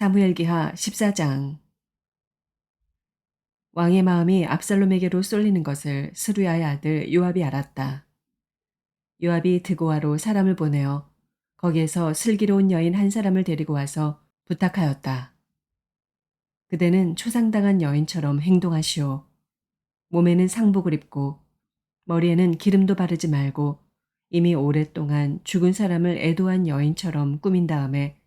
사무엘기하 14장. 왕의 마음이 압살롬에게로 쏠리는 것을 스루야의 아들 요압이 알았다. 요압이 드고아로 사람을 보내어 거기에서 슬기로운 여인 한 사람을 데리고 와서 부탁하였다. 그대는 초상당한 여인처럼 행동하시오. 몸에는 상복을 입고 머리에는 기름도 바르지 말고 이미 오랫동안 죽은 사람을 애도한 여인처럼 꾸민 다음에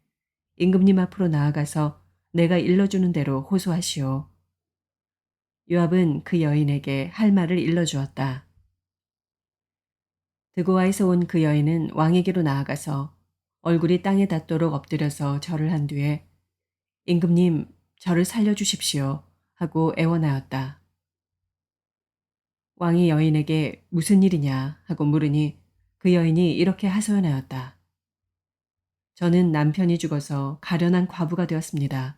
임금님 앞으로 나아가서 내가 일러주는 대로 호소하시오. 요압은 그 여인에게 할 말을 일러주었다. 드고아에서 온 그 여인은 왕에게로 나아가서 얼굴이 땅에 닿도록 엎드려서 절을 한 뒤에 임금님 저를 살려주십시오 하고 애원하였다. 왕이 여인에게 무슨 일이냐 하고 물으니 그 여인이 이렇게 하소연하였다. 저는 남편이 죽어서 가련한 과부가 되었습니다.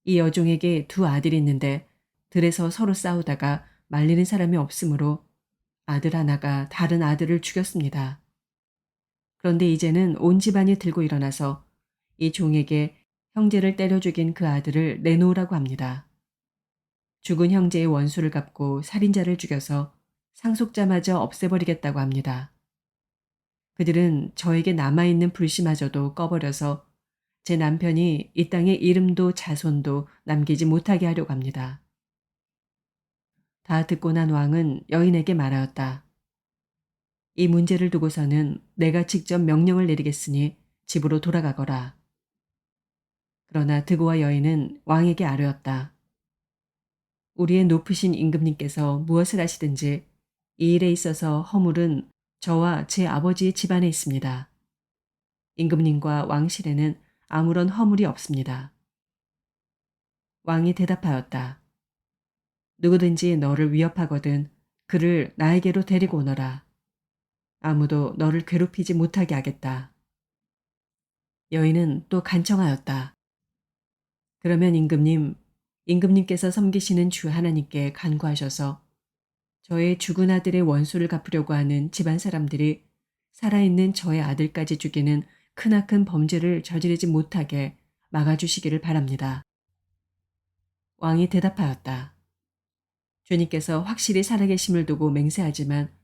이 여종에게 두 아들이 있는데 들에서 서로 싸우다가 말리는 사람이 없으므로 아들 하나가 다른 아들을 죽였습니다. 그런데 이제는 온 집안이 들고 일어나서 이 종에게 형제를 때려 죽인 그 아들을 내놓으라고 합니다. 죽은 형제의 원수를 갚고 살인자를 죽여서 상속자마저 없애버리겠다고 합니다. 그들은 저에게 남아있는 불씨마저도 꺼버려서 제 남편이 이 땅에 이름도 자손도 남기지 못하게 하려고 합니다. 다 듣고 난 왕은 여인에게 말하였다. 이 문제를 두고서는 내가 직접 명령을 내리겠으니 집으로 돌아가거라. 그러나 드고와 여인은 왕에게 아뢰었다. 우리의 높으신 임금님께서 무엇을 하시든지 이 일에 있어서 허물은 저와 제 아버지의 집안에 있습니다. 임금님과 왕실에는 아무런 허물이 없습니다. 왕이 대답하였다. 누구든지 너를 위협하거든 그를 나에게로 데리고 오너라. 아무도 너를 괴롭히지 못하게 하겠다. 여인은 또 간청하였다. 그러면 임금님께서 섬기시는 주 하나님께 간구하셔서 저의 죽은 아들의 원수를 갚으려고 하는 집안 사람들이 살아있는 저의 아들까지 죽이는 크나큰 범죄를 저지르지 못하게 막아주시기를 바랍니다. 왕이 대답하였다. 주님께서 확실히 살아계심을 두고 맹세하지만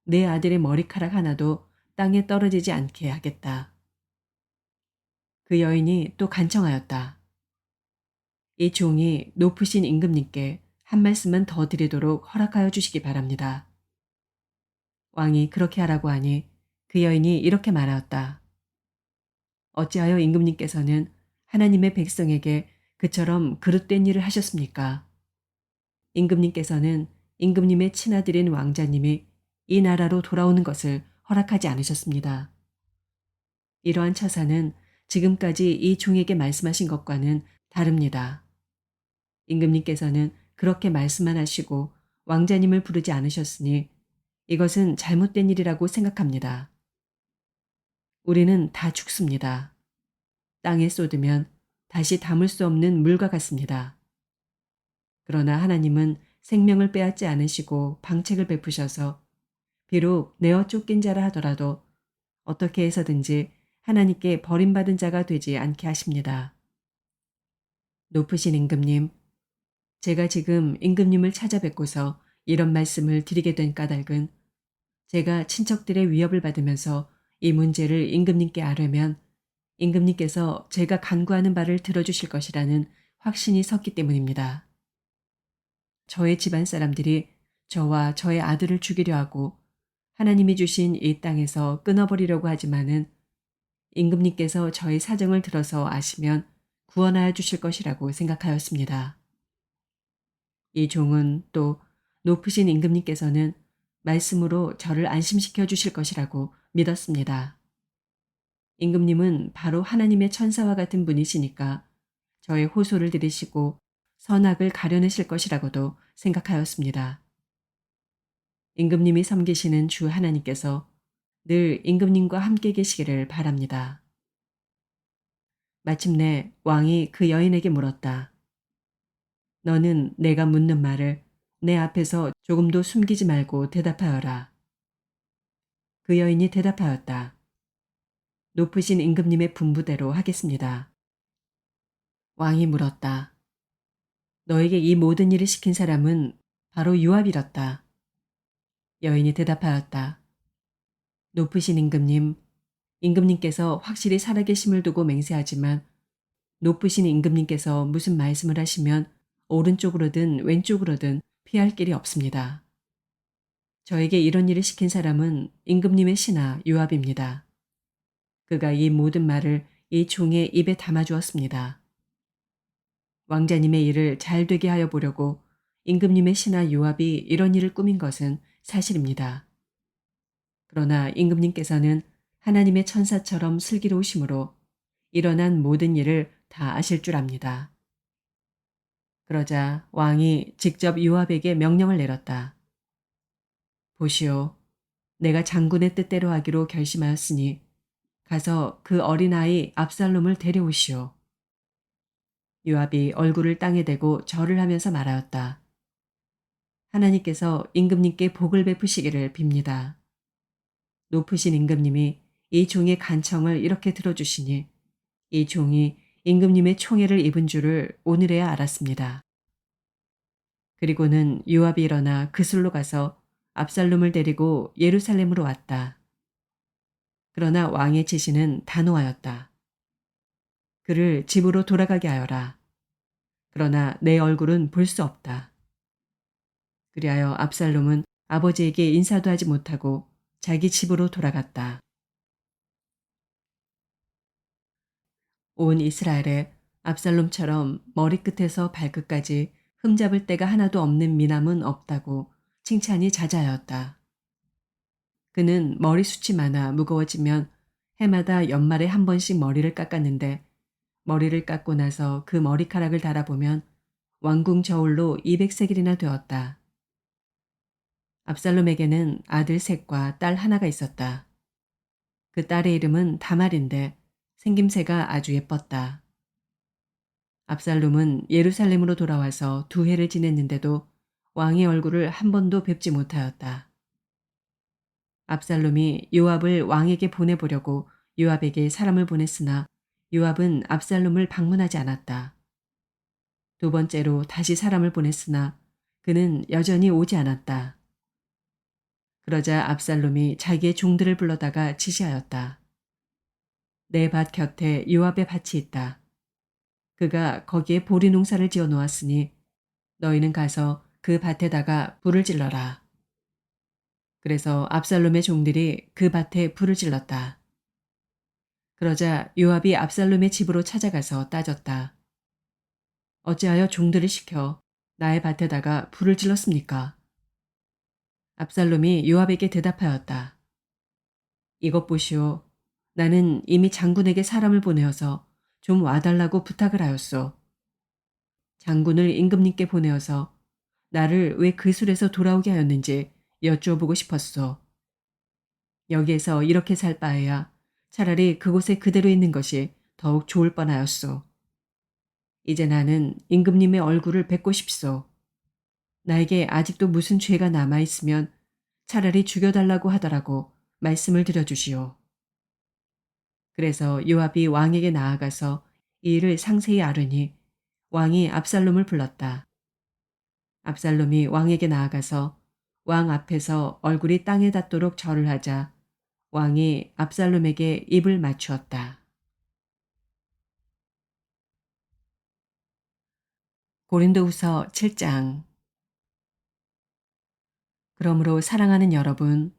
내 아들의 머리카락 하나도 땅에 떨어지지 않게 하겠다. 그 여인이 또 간청하였다. 이 종이 높으신 임금님께 한 말씀만 더 드리도록 허락하여 주시기 바랍니다. 왕이 그렇게 하라고 하니 그 여인이 이렇게 말하였다. 어찌하여 임금님께서는 하나님의 백성에게 그처럼 그릇된 일을 하셨습니까? 임금님께서는 임금님의 친아들인 왕자님이 이 나라로 돌아오는 것을 허락하지 않으셨습니다. 이러한 처사는 지금까지 이 종에게 말씀하신 것과는 다릅니다. 임금님께서는 그렇게 말씀만 하시고 왕자님을 부르지 않으셨으니 이것은 잘못된 일이라고 생각합니다. 우리는 다 죽습니다. 땅에 쏟으면 다시 담을 수 없는 물과 같습니다. 그러나 하나님은 생명을 빼앗지 않으시고 방책을 베푸셔서 비록 내어 쫓긴 자라 하더라도 어떻게 해서든지 하나님께 버림받은 자가 되지 않게 하십니다. 높으신 임금님, 제가 지금 임금님을 찾아뵙고서 이런 말씀을 드리게 된 까닭은 제가 친척들의 위협을 받으면서 이 문제를 임금님께 아뢰면 임금님께서 제가 간구하는 바를 들어주실 것이라는 확신이 섰기 때문입니다. 저의 집안 사람들이 저와 저의 아들을 죽이려 하고 하나님이 주신 이 땅에서 끊어버리려고 하지만은 임금님께서 저의 사정을 들어서 아시면 구원하여 주실 것이라고 생각하였습니다. 이 종은 또 높으신 임금님께서는 말씀으로 저를 안심시켜 주실 것이라고 믿었습니다. 임금님은 바로 하나님의 천사와 같은 분이시니까 저의 호소를 들으시고 선악을 가려내실 것이라고도 생각하였습니다. 임금님이 섬기시는 주 하나님께서 늘 임금님과 함께 계시기를 바랍니다. 마침내 왕이 그 여인에게 물었다. 너는 내가 묻는 말을 내 앞에서 조금도 숨기지 말고 대답하여라. 그 여인이 대답하였다. 높으신 임금님의 분부대로 하겠습니다. 왕이 물었다. 너에게 이 모든 일을 시킨 사람은 바로 요압이었다. 여인이 대답하였다. 높으신 임금님, 임금님께서 확실히 살아계심을 두고 맹세하지만 높으신 임금님께서 무슨 말씀을 하시면 오른쪽으로든 왼쪽으로든 피할 길이 없습니다. 저에게 이런 일을 시킨 사람은 임금님의 신하 요압입니다. 그가 이 모든 말을 이 종의 입에 담아주었습니다. 왕자님의 일을 잘 되게 하여 보려고 임금님의 신하 요압이 이런 일을 꾸민 것은 사실입니다. 그러나 임금님께서는 하나님의 천사처럼 슬기로우심으로 일어난 모든 일을 다 아실 줄 압니다. 그러자 왕이 직접 요압에게 명령을 내렸다. 보시오, 내가 장군의 뜻대로 하기로 결심하였으니 가서 그 어린아이 압살롬을 데려오시오. 요압이 얼굴을 땅에 대고 절을 하면서 말하였다. 하나님께서 임금님께 복을 베푸시기를 빕니다. 높으신 임금님이 이 종의 간청을 이렇게 들어주시니 이 종이 임금님의 총애를 입은 줄을 오늘에야 알았습니다. 그리고는 요압이 일어나 그술로 가서 압살롬을 데리고 예루살렘으로 왔다. 그러나 왕의 지시는 단호하였다. 그를 집으로 돌아가게 하여라. 그러나 내 얼굴은 볼 수 없다. 그리하여 압살롬은 아버지에게 인사도 하지 못하고 자기 집으로 돌아갔다. 온 이스라엘에 압살롬처럼 머리끝에서 발끝까지 흠잡을 데가 하나도 없는 미남은 없다고 칭찬이 자자하였다. 그는 머리숱이 많아 무거워지면 해마다 연말에 한 번씩 머리를 깎았는데 머리를 깎고 나서 그 머리카락을 달아보면 왕궁 저울로 200세겔이나 되었다. 압살롬에게는 아들 셋과 딸 하나가 있었다. 그 딸의 이름은 다말인데 생김새가 아주 예뻤다. 압살롬은 예루살렘으로 돌아와서 2해를 지냈는데도 왕의 얼굴을 한 번도 뵙지 못하였다. 압살롬이 요압을 왕에게 보내보려고 요압에게 사람을 보냈으나 요압은 압살롬을 방문하지 않았다. 2번째로 다시 사람을 보냈으나 그는 여전히 오지 않았다. 그러자 압살롬이 자기의 종들을 불러다가 지시하였다. 내 밭 곁에 요압의 밭이 있다. 그가 거기에 보리 농사를 지어 놓았으니 너희는 가서 그 밭에다가 불을 질러라. 그래서 압살롬의 종들이 그 밭에 불을 질렀다. 그러자 요압이 압살롬의 집으로 찾아가서 따졌다. 어찌하여 종들을 시켜 나의 밭에다가 불을 질렀습니까? 압살롬이 요압에게 대답하였다. 이것 보시오. 나는 이미 장군에게 사람을 보내어서 좀 와달라고 부탁을 하였소. 장군을 임금님께 보내어서 나를 왜 그 술에서 돌아오게 하였는지 여쭈어보고 싶었소. 여기에서 이렇게 살 바에야 차라리 그곳에 그대로 있는 것이 더욱 좋을 뻔하였소. 이제 나는 임금님의 얼굴을 뵙고 싶소. 나에게 아직도 무슨 죄가 남아있으면 차라리 죽여달라고 하더라고 말씀을 드려주시오. 그래서 요압이 왕에게 나아가서 이 일을 상세히 아뢰니 왕이 압살롬을 불렀다. 압살롬이 왕에게 나아가서 왕 앞에서 얼굴이 땅에 닿도록 절을 하자 왕이 압살롬에게 입을 맞추었다. 고린도후서 7장. 그러므로 사랑하는 여러분,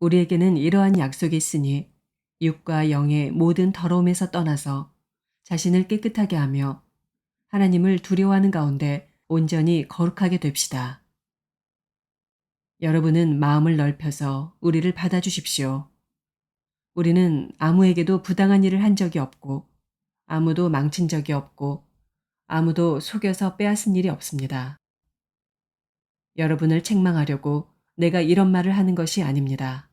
우리에게는 이러한 약속이 있으니 육과 영의 모든 더러움에서 떠나서 자신을 깨끗하게 하며 하나님을 두려워하는 가운데 온전히 거룩하게 됩시다. 여러분은 마음을 넓혀서 우리를 받아주십시오. 우리는 아무에게도 부당한 일을 한 적이 없고 아무도 망친 적이 없고 아무도 속여서 빼앗은 일이 없습니다. 여러분을 책망하려고 내가 이런 말을 하는 것이 아닙니다.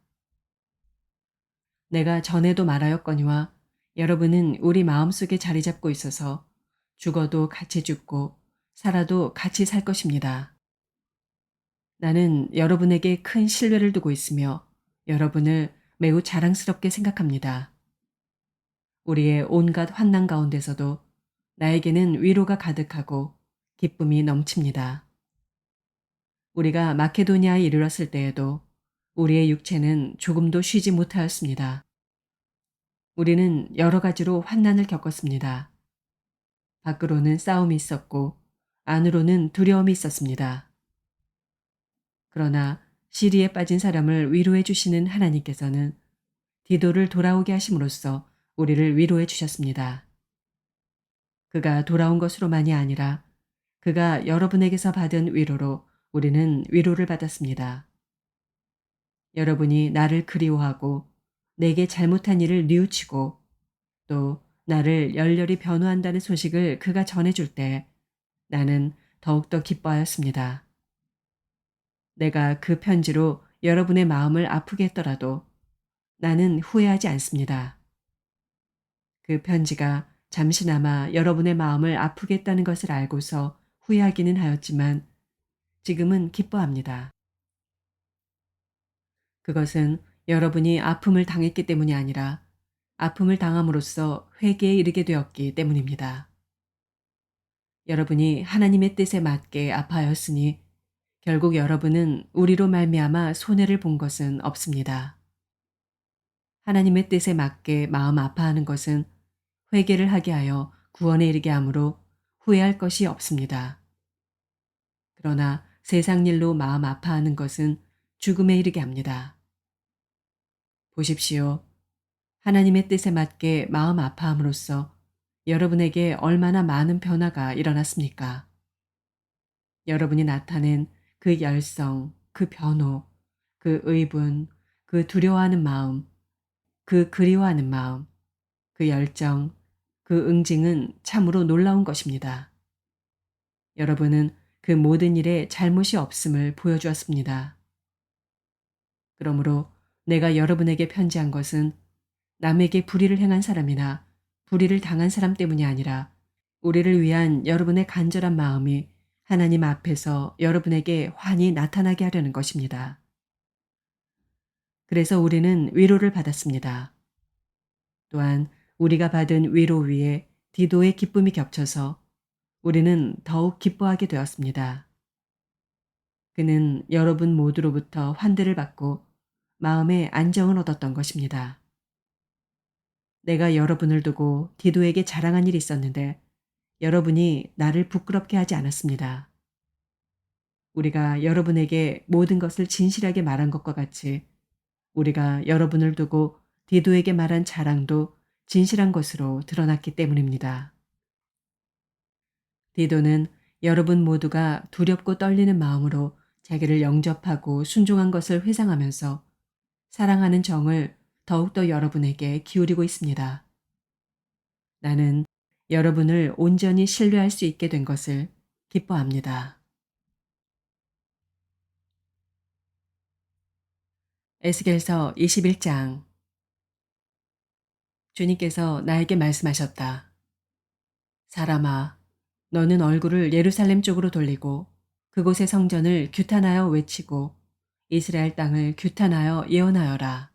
내가 전에도 말하였거니와 여러분은 우리 마음속에 자리 잡고 있어서 죽어도 같이 죽고 살아도 같이 살 것입니다. 나는 여러분에게 큰 신뢰를 두고 있으며 여러분을 매우 자랑스럽게 생각합니다. 우리의 온갖 환난 가운데서도 나에게는 위로가 가득하고 기쁨이 넘칩니다. 우리가 마케도니아에 이르렀을 때에도 우리의 육체는 조금도 쉬지 못하였습니다. 우리는 여러 가지로 환난을 겪었습니다. 밖으로는 싸움이 있었고 안으로는 두려움이 있었습니다. 그러나 시리에 빠진 사람을 위로해 주시는 하나님께서는 디도를 돌아오게 하심으로써 우리를 위로해 주셨습니다. 그가 돌아온 것으로만이 아니라 그가 여러분에게서 받은 위로로 우리는 위로를 받았습니다. 여러분이 나를 그리워하고 내게 잘못한 일을 뉘우치고 또 나를 열렬히 변호한다는 소식을 그가 전해줄 때 나는 더욱더 기뻐하였습니다. 내가 그 편지로 여러분의 마음을 아프게 했더라도 나는 후회하지 않습니다. 그 편지가 잠시나마 여러분의 마음을 아프게 했다는 것을 알고서 후회하기는 하였지만 지금은 기뻐합니다. 그것은 여러분이 아픔을 당했기 때문이 아니라 아픔을 당함으로써 회개에 이르게 되었기 때문입니다. 여러분이 하나님의 뜻에 맞게 아파하였으니 결국 여러분은 우리로 말미암아 손해를 본 것은 없습니다. 하나님의 뜻에 맞게 마음 아파하는 것은 회개를 하게 하여 구원에 이르게 하므로 후회할 것이 없습니다. 그러나 세상 일로 마음 아파하는 것은 죽음에 이르게 합니다. 보십시오. 하나님의 뜻에 맞게 마음 아파함으로써 여러분에게 얼마나 많은 변화가 일어났습니까? 여러분이 나타낸 그 열성, 그 변호, 그 의분, 그 두려워하는 마음, 그 그리워하는 마음, 그 열정, 그 응징은 참으로 놀라운 것입니다. 여러분은 그 모든 일에 잘못이 없음을 보여주었습니다. 그러므로 내가 여러분에게 편지한 것은 남에게 불의를 행한 사람이나 불의를 당한 사람 때문이 아니라 우리를 위한 여러분의 간절한 마음이 하나님 앞에서 여러분에게 환히 나타나게 하려는 것입니다. 그래서 우리는 위로를 받았습니다. 또한 우리가 받은 위로 위에 디도의 기쁨이 겹쳐서 우리는 더욱 기뻐하게 되었습니다. 그는 여러분 모두로부터 환대를 받고 마음의 안정을 얻었던 것입니다. 내가 여러분을 두고 디도에게 자랑한 일이 있었는데 여러분이 나를 부끄럽게 하지 않았습니다. 우리가 여러분에게 모든 것을 진실하게 말한 것과 같이 우리가 여러분을 두고 디도에게 말한 자랑도 진실한 것으로 드러났기 때문입니다. 디도는 여러분 모두가 두렵고 떨리는 마음으로 자기를 영접하고 순종한 것을 회상하면서 사랑하는 정을 더욱더 여러분에게 기울이고 있습니다. 나는 여러분을 온전히 신뢰할 수 있게 된 것을 기뻐합니다. 에스겔서 21장. 주님께서 나에게 말씀하셨다. 사람아, 너는 얼굴을 예루살렘 쪽으로 돌리고 그곳의 성전을 규탄하여 외치고 이스라엘 땅을 규탄하여 예언하여라.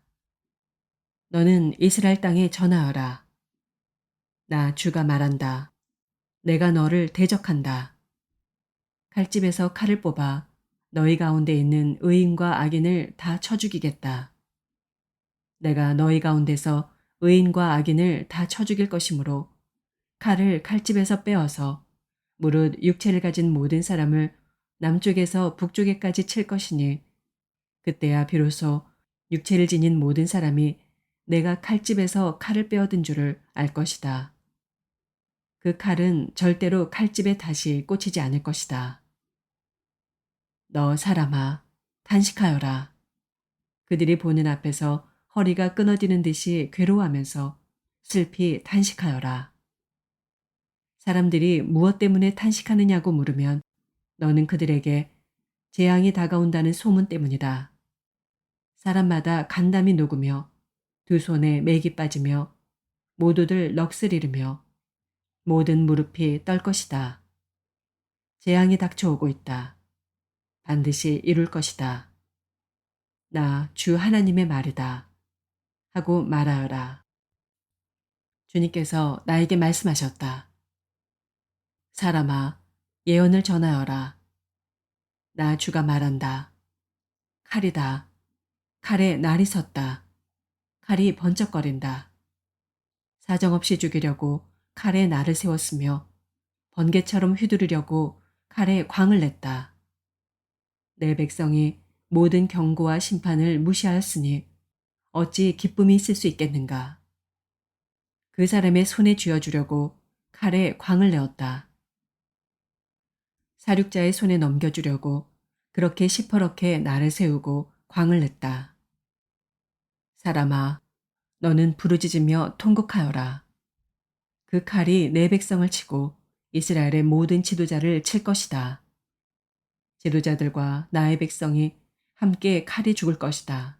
너는 이스라엘 땅에 전하여라. 나 주가 말한다. 내가 너를 대적한다. 칼집에서 칼을 뽑아 너희 가운데 있는 의인과 악인을 다 쳐 죽이겠다. 내가 너희 가운데서 의인과 악인을 다 쳐 죽일 것이므로 칼을 칼집에서 빼어서 무릇 육체를 가진 모든 사람을 남쪽에서 북쪽에까지 칠 것이니 그때야 비로소 육체를 지닌 모든 사람이 내가 칼집에서 칼을 빼어든 줄을 알 것이다. 그 칼은 절대로 칼집에 다시 꽂히지 않을 것이다. 너 사람아, 탄식하여라. 그들이 보는 앞에서 허리가 끊어지는 듯이 괴로워하면서 슬피 탄식하여라. 사람들이 무엇 때문에 탄식하느냐고 물으면 너는 그들에게 재앙이 다가온다는 소문 때문이다. 사람마다 간담이 녹으며 두 손에 맥이 빠지며 모두들 넋을 잃으며 모든 무릎이 떨 것이다. 재앙이 닥쳐오고 있다. 반드시 이룰 것이다. 나 주 하나님의 말이다. 하고 말하여라. 주님께서 나에게 말씀하셨다. 사람아, 예언을 전하여라. 나 주가 말한다. 칼이다. 칼에 날이 섰다. 칼이 번쩍거린다. 사정없이 죽이려고 칼에 날을 세웠으며 번개처럼 휘두르려고 칼에 광을 냈다. 내 백성이 모든 경고와 심판을 무시하였으니 어찌 기쁨이 있을 수 있겠는가. 그 사람의 손에 쥐어주려고 칼에 광을 내었다. 사륙자의 손에 넘겨주려고 그렇게 시퍼렇게 날을 세우고 광을 냈다. 사람아, 너는 부르짖으며 통곡하여라. 그 칼이 내 백성을 치고 이스라엘의 모든 지도자를 칠 것이다. 지도자들과 나의 백성이 함께 칼이 죽을 것이다.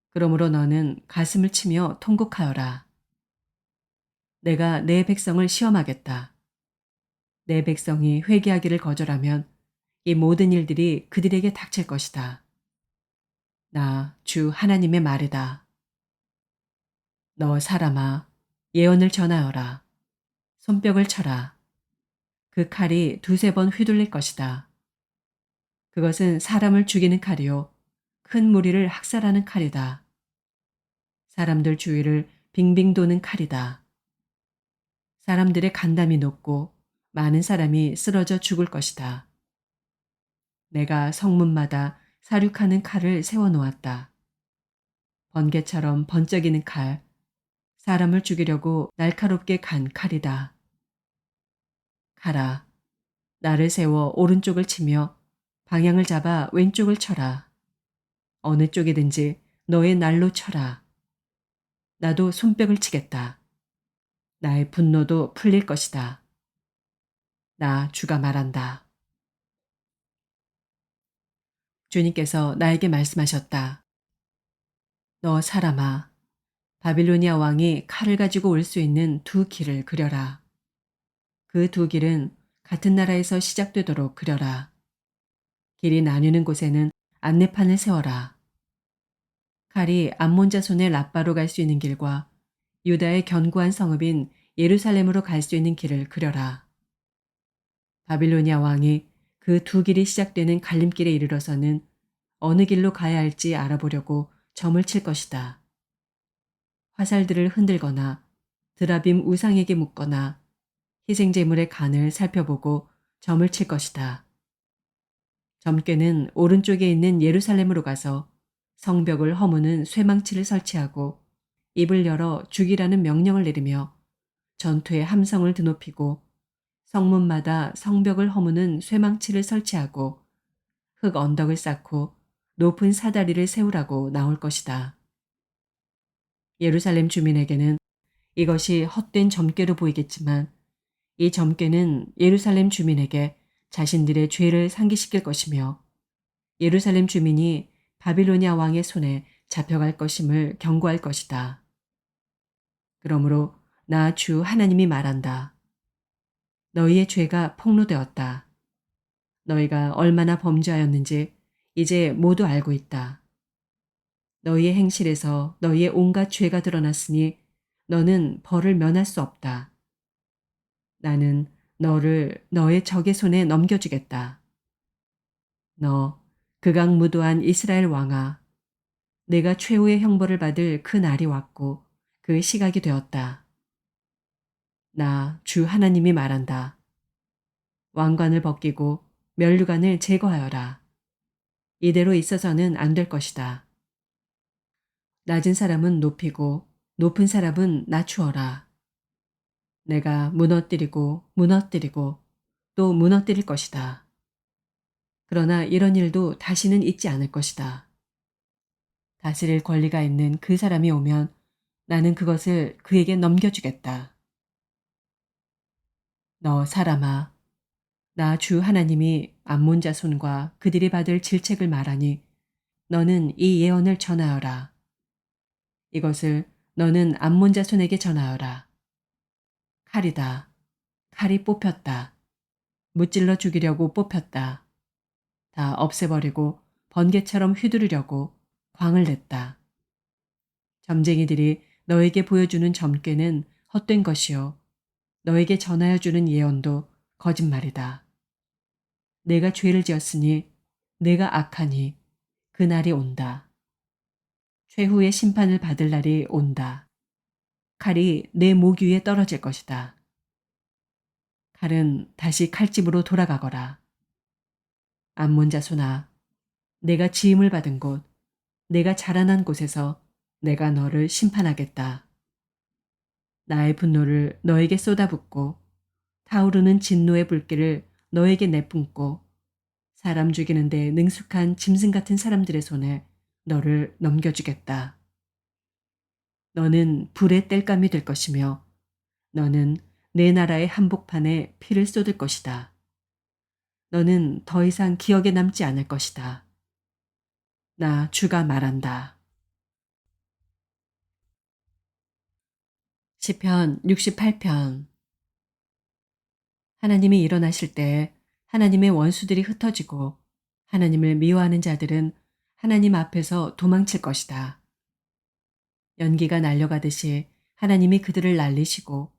그러므로 너는 가슴을 치며 통곡하여라. 내가 내 백성을 시험하겠다. 내 백성이 회개하기를 거절하면 이 모든 일들이 그들에게 닥칠 것이다. 나 주 하나님의 말이다. 너 사람아, 예언을 전하여라. 손뼉을 쳐라. 그 칼이 두세 번 휘둘릴 것이다. 그것은 사람을 죽이는 칼이요. 큰 무리를 학살하는 칼이다. 사람들 주위를 빙빙 도는 칼이다. 사람들의 간담이 높고 많은 사람이 쓰러져 죽을 것이다. 내가 성문마다 사륙하는 칼을 세워놓았다. 번개처럼 번쩍이는 칼, 사람을 죽이려고 날카롭게 간 칼이다. 가라, 나를 세워 오른쪽을 치며 방향을 잡아 왼쪽을 쳐라. 어느 쪽이든지 너의 날로 쳐라. 나도 손뼉을 치겠다. 나의 분노도 풀릴 것이다. 나 주가 말한다. 주님께서 나에게 말씀하셨다. 너 사람아, 바빌로니아 왕이 칼을 가지고 올 수 있는 두 길을 그려라. 그 두 길은 같은 나라에서 시작되도록 그려라. 길이 나뉘는 곳에는 안내판을 세워라. 칼이 암몬 자손의 라빠로 갈 수 있는 길과 유다의 견고한 성읍인 예루살렘으로 갈 수 있는 길을 그려라. 바빌로니아 왕이 그 두 길이 시작되는 갈림길에 이르러서는 어느 길로 가야 할지 알아보려고 점을 칠 것이다. 화살들을 흔들거나 드라빔 우상에게 묻거나 희생제물의 간을 살펴보고 점을 칠 것이다. 점괘는 오른쪽에 있는 예루살렘으로 가서 성벽을 허무는 쇠망치를 설치하고 입을 열어 죽이라는 명령을 내리며 전투의 함성을 드높이고 성문마다 성벽을 허무는 쇠망치를 설치하고 흙 언덕을 쌓고 높은 사다리를 세우라고 나올 것이다. 예루살렘 주민에게는 이것이 헛된 점괘로 보이겠지만 이 점괘는 예루살렘 주민에게 자신들의 죄를 상기시킬 것이며 예루살렘 주민이 바빌로니아 왕의 손에 잡혀갈 것임을 경고할 것이다. 그러므로 나 주 하나님이 말한다. 너희의 죄가 폭로되었다. 너희가 얼마나 범죄하였는지 이제 모두 알고 있다. 너희의 행실에서 너희의 온갖 죄가 드러났으니 너는 벌을 면할 수 없다. 나는 너를 너의 적의 손에 넘겨주겠다. 너 극악무도한 이스라엘 왕아, 내가 최후의 형벌을 받을 그 날이 왔고 그 시각이 되었다. 나 주 하나님이 말한다. 왕관을 벗기고 면류관을 제거하여라. 이대로 있어서는 안 될 것이다. 낮은 사람은 높이고 높은 사람은 낮추어라. 내가 무너뜨리고 무너뜨리고 또 무너뜨릴 것이다. 그러나 이런 일도 다시는 있지 않을 것이다. 다스릴 권리가 있는 그 사람이 오면 나는 그것을 그에게 넘겨주겠다. 너 사람아, 나 주 하나님이 암몬 자손과 그들이 받을 질책을 말하니 너는 이 예언을 전하여라. 이것을 너는 암몬 자손에게 전하여라. 칼이다. 칼이 뽑혔다. 무찔러 죽이려고 뽑혔다. 다 없애버리고 번개처럼 휘두르려고 광을 냈다. 점쟁이들이 너에게 보여주는 점괘는 헛된 것이요. 너에게 전하여 주는 예언도 거짓말이다. 내가 죄를 지었으니 내가 악하니 그날이 온다. 최후의 심판을 받을 날이 온다. 칼이 내 목 위에 떨어질 것이다. 칼은 다시 칼집으로 돌아가거라. 암몬 자손아, 내가 지음을 받은 곳, 내가 자라난 곳에서 내가 너를 심판하겠다. 나의 분노를 너에게 쏟아붓고 타오르는 진노의 불길을 너에게 내뿜고 사람 죽이는 데 능숙한 짐승 같은 사람들의 손에 너를 넘겨주겠다. 너는 불의 땔감이 될 것이며 너는 내 나라의 한복판에 피를 쏟을 것이다. 너는 더 이상 기억에 남지 않을 것이다. 나 주가 말한다. 시편 68편. 하나님이 일어나실 때 하나님의 원수들이 흩어지고 하나님을 미워하는 자들은 하나님 앞에서 도망칠 것이다. 연기가 날려가듯이 하나님이 그들을 날리시고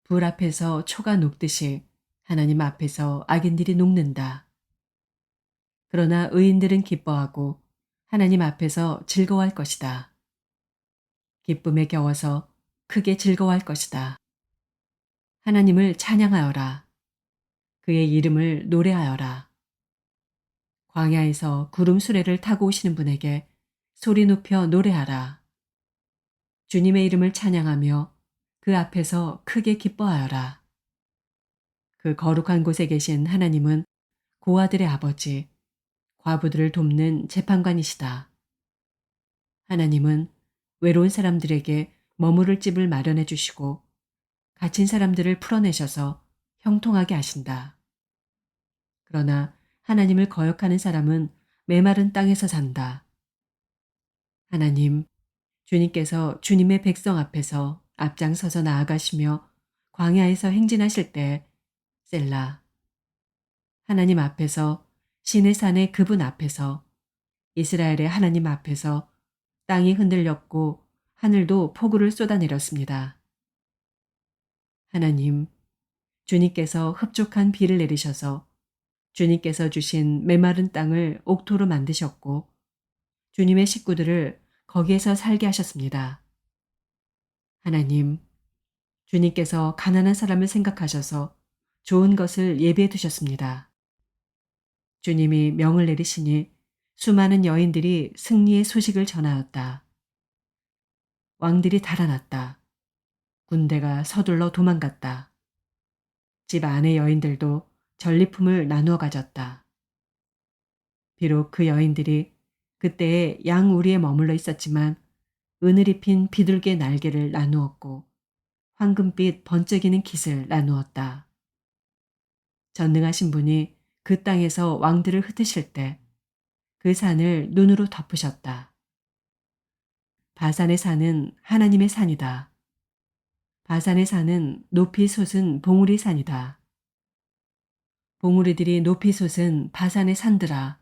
불 앞에서 초가 녹듯이 하나님 앞에서 악인들이 녹는다. 그러나 의인들은 기뻐하고 하나님 앞에서 즐거워할 것이다. 기쁨에 겨워서 크게 즐거워할 것이다. 하나님을 찬양하여라. 그의 이름을 노래하여라. 광야에서 구름 수레를 타고 오시는 분에게 소리 높여 노래하라. 주님의 이름을 찬양하며 그 앞에서 크게 기뻐하여라. 그 거룩한 곳에 계신 하나님은 고아들의 아버지, 과부들을 돕는 재판관이시다. 하나님은 외로운 사람들에게 머무를 집을 마련해 주시고 갇힌 사람들을 풀어내셔서 형통하게 하신다. 그러나 하나님을 거역하는 사람은 메마른 땅에서 산다. 하나님, 주님께서 주님의 백성 앞에서 앞장서서 나아가시며 광야에서 행진하실 때 셀라. 하나님 앞에서 신의 산의 그분 앞에서 이스라엘의 하나님 앞에서 땅이 흔들렸고 하늘도 폭우를 쏟아내렸습니다. 하나님, 주님께서 흡족한 비를 내리셔서 주님께서 주신 메마른 땅을 옥토로 만드셨고 주님의 식구들을 거기에서 살게 하셨습니다. 하나님, 주님께서 가난한 사람을 생각하셔서 좋은 것을 예비해 두셨습니다. 주님이 명을 내리시니 수많은 여인들이 승리의 소식을 전하였다. 왕들이 달아났다. 군대가 서둘러 도망갔다. 집 안의 여인들도 전리품을 나누어 가졌다. 비록 그 여인들이 그때에 양 우리에 머물러 있었지만 은을 입힌 비둘기의 날개를 나누었고 황금빛 번쩍이는 깃을 나누었다. 전능하신 분이 그 땅에서 왕들을 흩으실 때 그 산을 눈으로 덮으셨다. 바산의 산은 하나님의 산이다. 바산의 산은 높이 솟은 봉우리 산이다. 봉우리들이 높이 솟은 바산의 산들아.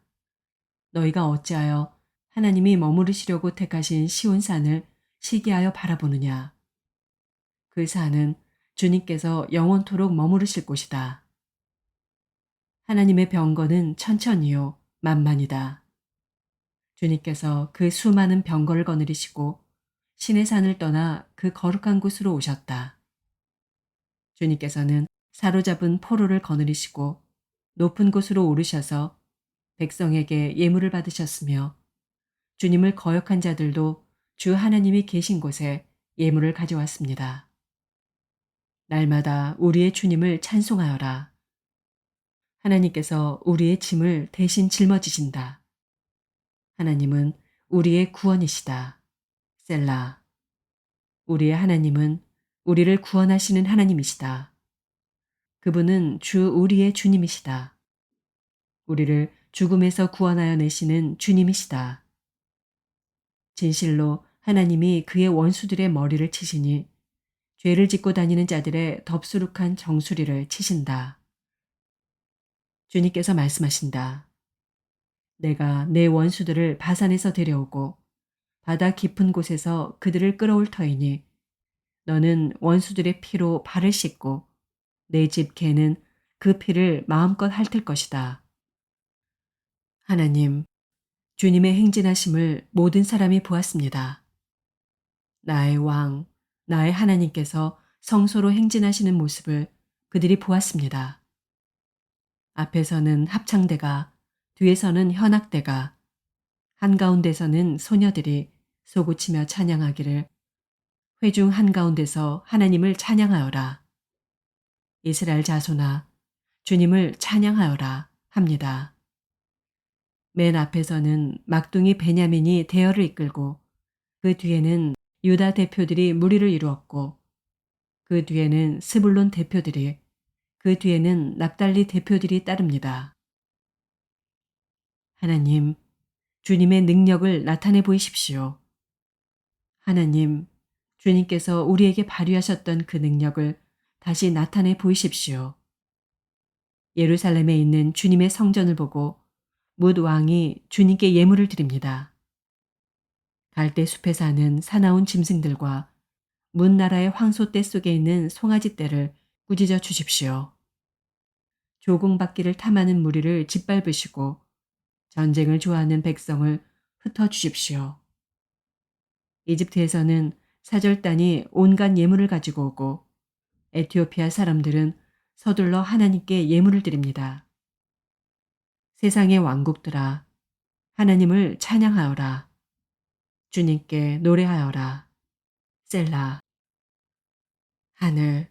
너희가 어찌하여 하나님이 머무르시려고 택하신 시온 산을 시기하여 바라보느냐. 그 산은 주님께서 영원토록 머무르실 곳이다. 하나님의 병거는 천천히요 만만이다. 주님께서 그 수많은 병거를 거느리시고 신의 산을 떠나 그 거룩한 곳으로 오셨다. 주님께서는 사로잡은 포로를 거느리시고 높은 곳으로 오르셔서 백성에게 예물을 받으셨으며 주님을 거역한 자들도 주 하나님이 계신 곳에 예물을 가져왔습니다. 날마다 우리의 주님을 찬송하여라. 하나님께서 우리의 짐을 대신 짊어지신다. 하나님은 우리의 구원이시다. 셀라. 우리의 하나님은 우리를 구원하시는 하나님이시다. 그분은 주 우리의 주님이시다. 우리를 죽음에서 구원하여 내시는 주님이시다. 진실로 하나님이 그의 원수들의 머리를 치시니 죄를 짓고 다니는 자들의 덥수룩한 정수리를 치신다. 주님께서 말씀하신다. 내가 내 원수들을 바산에서 데려오고 바다 깊은 곳에서 그들을 끌어올 터이니 너는 원수들의 피로 발을 씻고 내 집 개는 그 피를 마음껏 핥을 것이다. 하나님, 주님의 행진하심을 모든 사람이 보았습니다. 나의 왕, 나의 하나님께서 성소로 행진하시는 모습을 그들이 보았습니다. 앞에서는 합창대가, 뒤에서는 현악대가, 한가운데서는 소녀들이 소구치며 찬양하기를 회중 한가운데서 하나님을 찬양하여라. 이스라엘 자손아, 주님을 찬양하여라 합니다. 맨 앞에서는 막둥이 베냐민이 대열을 이끌고 그 뒤에는 유다 대표들이 무리를 이루었고 그 뒤에는 스불론 대표들이 그 뒤에는 납달리 대표들이 따릅니다. 하나님, 주님의 능력을 나타내 보이십시오. 하나님, 주님께서 우리에게 발휘하셨던 그 능력을 다시 나타내 보이십시오. 예루살렘에 있는 주님의 성전을 보고 뭇 왕이 주님께 예물을 드립니다. 갈대 숲에 사는 사나운 짐승들과 문 나라의 황소 떼 속에 있는 송아지 떼를 꾸짖어 주십시오. 조공받기를 탐하는 무리를 짓밟으시고 전쟁을 좋아하는 백성을 흩어 주십시오. 이집트에서는 사절단이 온갖 예물을 가지고 오고 에티오피아 사람들은 서둘러 하나님께 예물을 드립니다. 세상의 왕국들아, 하나님을 찬양하여라. 주님께 노래하여라. 셀라. 하늘,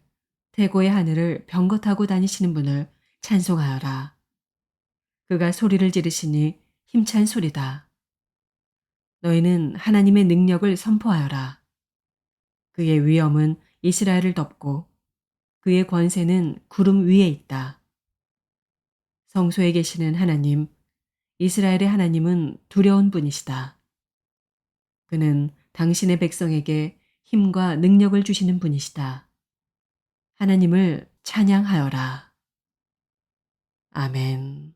태고의 하늘을 병거 타고 다니시는 분을 찬송하여라. 그가 소리를 지르시니 힘찬 소리다. 너희는 하나님의 능력을 선포하여라. 그의 위엄은 이스라엘을 덮고 그의 권세는 구름 위에 있다. 성소에 계시는 하나님, 이스라엘의 하나님은 두려운 분이시다. 그는 당신의 백성에게 힘과 능력을 주시는 분이시다. 하나님을 찬양하여라. 아멘.